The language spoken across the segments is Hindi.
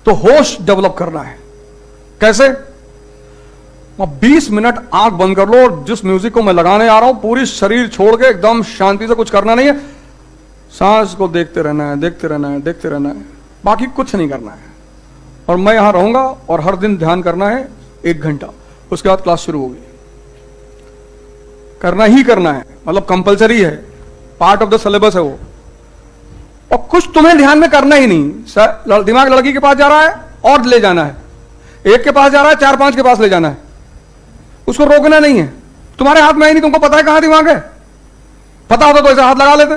तो होश डेवलप करना है। कैसे? 20 मिनट आंख बंद कर लो और जिस म्यूजिक को मैं लगाने आ रहा हूं पूरी शरीर छोड़ के एकदम शांति से, कुछ करना नहीं है, सांस को देखते रहना है, देखते रहना है, देखते रहना है, बाकी कुछ नहीं करना है। और मैं यहां रहूंगा और हर दिन ध्यान करना है 1 घंटा। उसके बाद क्लास शुरू होगी। करना ही करना है, मतलब कंपलसरी है, पार्ट ऑफ द सिलेबस है वो। और कुछ तुम्हें ध्यान में करना ही नहीं। दिमाग लड़की के पास जा रहा है और ले जाना है, एक के पास जा रहा है 4-5 के पास ले जाना है, उसको रोकना नहीं है। तुम्हारे हाथ में ही नहीं, तुमको पता है कहां दिमाग है। पता होता तो ऐसे हाथ लगा लेते,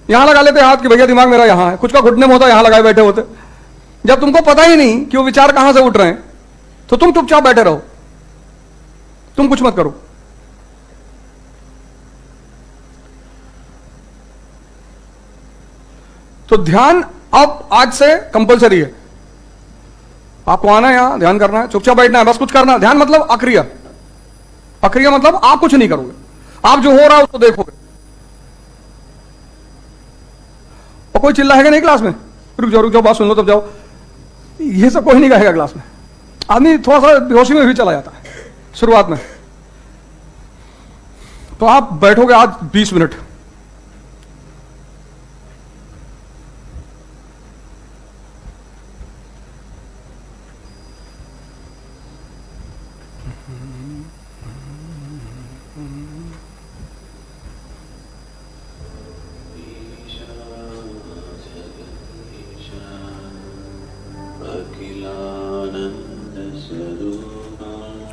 यहां लगा लेते हाथ कि भैया दिमाग मेरा यहां है, कुछ का घुटने में होता यहां लगाए बैठे होते। जब तुमको पता ही नहीं कि वो विचार कहां से उठ रहे हैं तो तुम चुपचाप बैठे रहो, तुम कुछ मत करो। तो ध्यान अब आज से कंपलसरी है। आपको आना है, यहां ध्यान करना है, चुपचाप बैठना है, बस कुछ करना है। ध्यान मतलब अक्रिया। अक्रिया मतलब आप कुछ नहीं करोगे, आप जो हो रहा है उसको देखोगे। और कोई चिल्ला है नहीं क्लास में, रुक जाओ बात सुन लो तब जाओ, ये सब कोई नहीं कहेगा क्लास में। आदमी थोड़ा सा बेहोशी में भी चला जाता है शुरुआत में। तो आप बैठोगे आज 20 मिनट,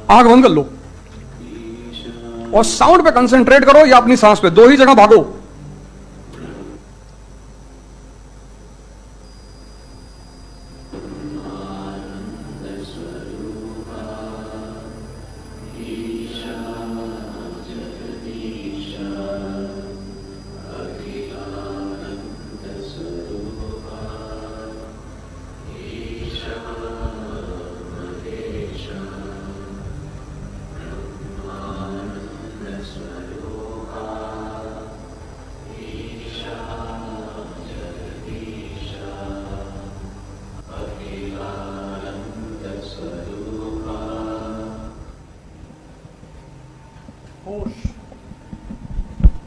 आंख बंद कर लो और साउंड पे कंसंट्रेट करो या अपनी सांस पे, दो ही जगह भागो।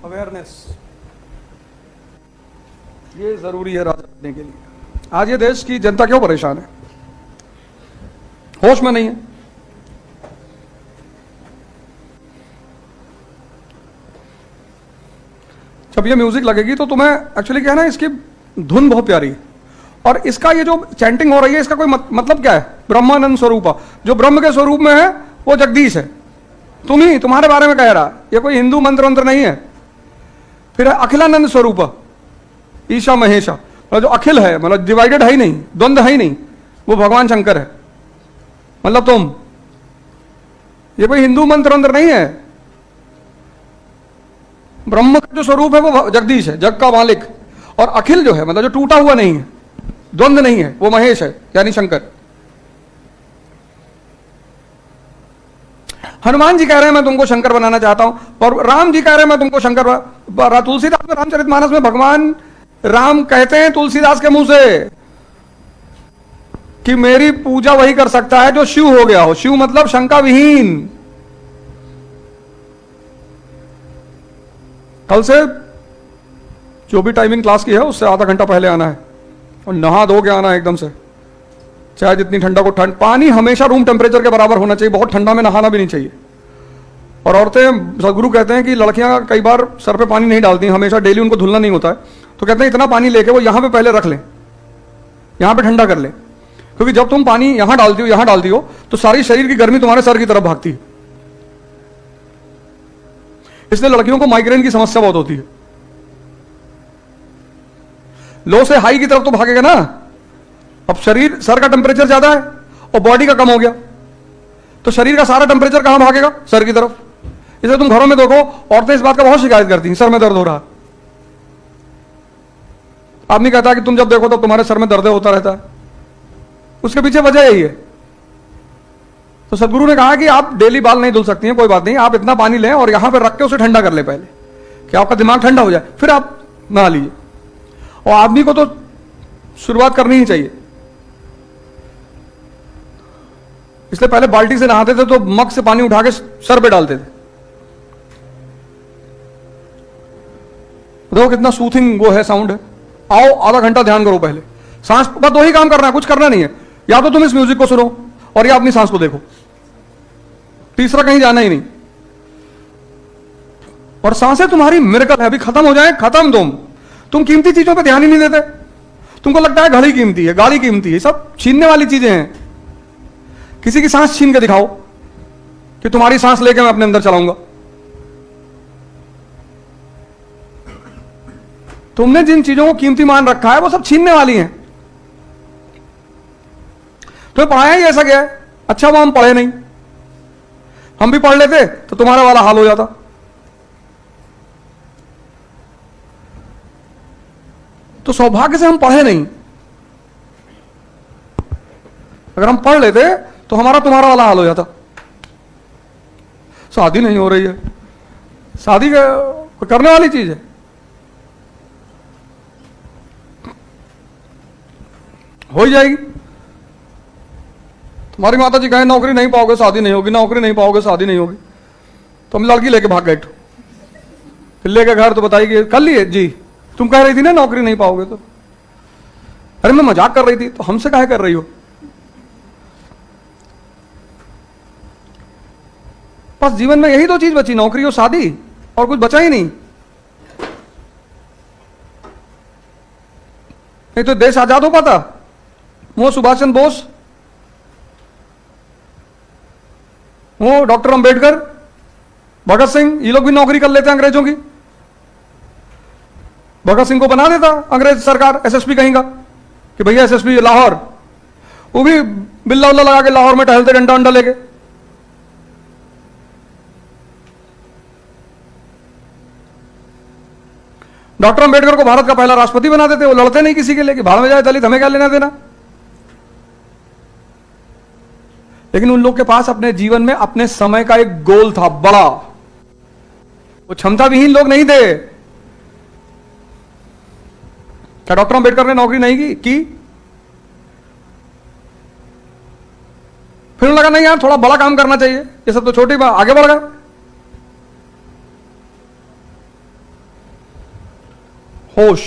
अवेयरनेस ये जरूरी है राजा बनने के लिए। आज ये देश की जनता क्यों परेशान है? होश में नहीं है। जब ये म्यूजिक लगेगी तो तुम्हें एक्चुअली क्या है ना, इसकी धुन बहुत प्यारी है और इसका ये जो चैंटिंग हो रही है इसका कोई मतलब क्या है? ब्रह्मानंद स्वरूपा, जो ब्रह्म के स्वरूप में है वो जगदीश है। तुम्हारे बारे में कह रहा, ये कोई हिंदू मंत्र वंत्र नहीं है। फिर अखिलानंद स्वरूप, ईशा महेशा, मतलब जो अखिल है, मतलब डिवाइडेड है ही नहीं, द्वंद्व है ही नहीं, वो भगवान शंकर है। मतलब ये कोई हिंदू मंत्र वंत्र नहीं है। ब्रह्म का जो स्वरूप है वो जगदीश है, जग का मालिक। और अखिल जो है, मतलब जो टूटा हुआ नहीं है, द्वंद्व नहीं है, वो महेश है, यानी शंकर। हनुमान जी कह रहे हैं मैं तुमको शंकर बनाना चाहता हूं, और राम जी कह रहे हैं मैं तुमको शंकर। तुलसीदास में रामचरितमानस में भगवान राम कहते हैं तुलसीदास के मुंह से कि मेरी पूजा वही कर सकता है जो शिव हो गया हो। शिव मतलब शंका विहीन। कल से जो भी टाइमिंग क्लास की है उससे आधा घंटा पहले आना है और नहा धो के आना है एकदम से। चाहे जितनी ठंडा को ठंड, पानी हमेशा रूम टेम्परेचर के बराबर होना चाहिए, बहुत ठंडा में नहाना भी नहीं चाहिए। और औरतें, सदगुरु कहते हैं कि लड़कियां कई बार सर पे पानी नहीं डालती, हमेशा डेली उनको धुलना नहीं होता है, तो कहते हैं इतना पानी लेके वो यहां पे पहले रख लें, यहां पे ठंडा कर लें। क्योंकि जब तुम पानी यहां डालती हो तो सारी शरीर की गर्मी तुम्हारे सर की तरफ भागती है। इसलिए लड़कियों को माइग्रेन की समस्या बहुत होती है। लो से हाई की तरफ तो भागेगा ना। अब शरीर, सर का टेम्परेचर ज्यादा है और बॉडी का कम हो गया, तो शरीर का सारा टेम्परेचर कहां भागेगा? सर की तरफ। इसलिए तुम घरों में देखो, औरतें इस बात का बहुत शिकायत करती हैं, सर में दर्द हो रहा। आदमी कहता है कि तुम जब देखो तो तुम्हारे सर में दर्द होता रहता है। उसके पीछे वजह यही है। तो सदगुरु ने कहा कि आप डेली बाल नहीं धुल सकती हैं, कोई बात नहीं, आप इतना पानी लें और यहां पर रख के उसे ठंडा कर ले पहले, कि आपका दिमाग ठंडा हो जाए, फिर आप नहा लीजिए। और आदमी को तो शुरुआत करनी ही चाहिए। इसलिए पहले बाल्टी से नहाते थे तो मग से पानी उठा के सर पे डालते थे। देखो कितना सूथिंग वो है, साउंड है। आओ आधा घंटा ध्यान करो पहले, सांस, बस दो ही काम करना है, कुछ करना नहीं है। या तो तुम इस म्यूजिक को सुनो और या अपनी सांस को देखो, तीसरा कहीं जाना ही नहीं। और सांसें तुम्हारी मिरेकल है, अभी खत्म हो जाए खत्म। तुम कीमती चीजों पे ध्यान ही नहीं देते। तुमको लगता है घड़ी कीमती है, गाड़ी कीमती है, सब छीनने वाली चीजें हैं। किसी की सांस छीन के दिखाओ कि तुम्हारी सांस लेके मैं अपने अंदर चलाऊंगा। तुमने जिन चीजों को कीमती मान रखा है वो सब छीनने वाली हैं। तो पढ़ाया ही ऐसा गया है। अच्छा वो हम पढ़े नहीं, हम भी पढ़ लेते तो तुम्हारा वाला हाल हो जाता। तो सौभाग्य से हम पढ़े नहीं। अगर हम पढ़ लेते तो हमारा तुम्हारा वाला हाल हो जाता। शादी नहीं हो रही है, शादी करने वाली चीज है। हो ही जाएगी। तुम्हारी माता जी कहें नौकरी नहीं पाओगे शादी नहीं होगी, नौकरी नहीं पाओगे शादी नहीं होगी, तो हम लड़की लेके भाग गए। फिर लेके घर तो बताइए कर लिए जी, तुम कह रही थी ना नौकरी नहीं पाओगे तो। अरे मैं मजाक कर रही थी, तो हमसे काहे कर रही हो। बस जीवन में यही दो चीज बची, नौकरी और शादी, और कुछ बचा ही नहीं। नहीं तो देश आजाद हो पाता। वो सुभाष चंद्र बोस, वो डॉक्टर अंबेडकर, भगत सिंह, ये लोग भी नौकरी कर लेते अंग्रेजों की। भगत सिंह को बना देता अंग्रेज सरकार एसएसपी कहीं का कि भैया एसएसपी लाहौर, वो भी बिल्ला उल्ला लगा के लाहौर में टहलते डंडा वंडा लेके। डॉक्टर अंबेडकर को भारत का पहला राष्ट्रपति बना देते, वो लड़ते नहीं किसी के लिए कि भाड़ में जाए दलित, हमें क्या लेना देना। लेकिन उन लोग के पास अपने जीवन में अपने समय का एक गोल था बड़ा, वो क्षमता विहीन लोग नहीं थे। क्या डॉक्टर अंबेडकर ने नौकरी नहीं की? फिर लगा नहीं यार थोड़ा बड़ा काम करना चाहिए, ये सब तो छोटी बात, आगे बढ़ गए। होश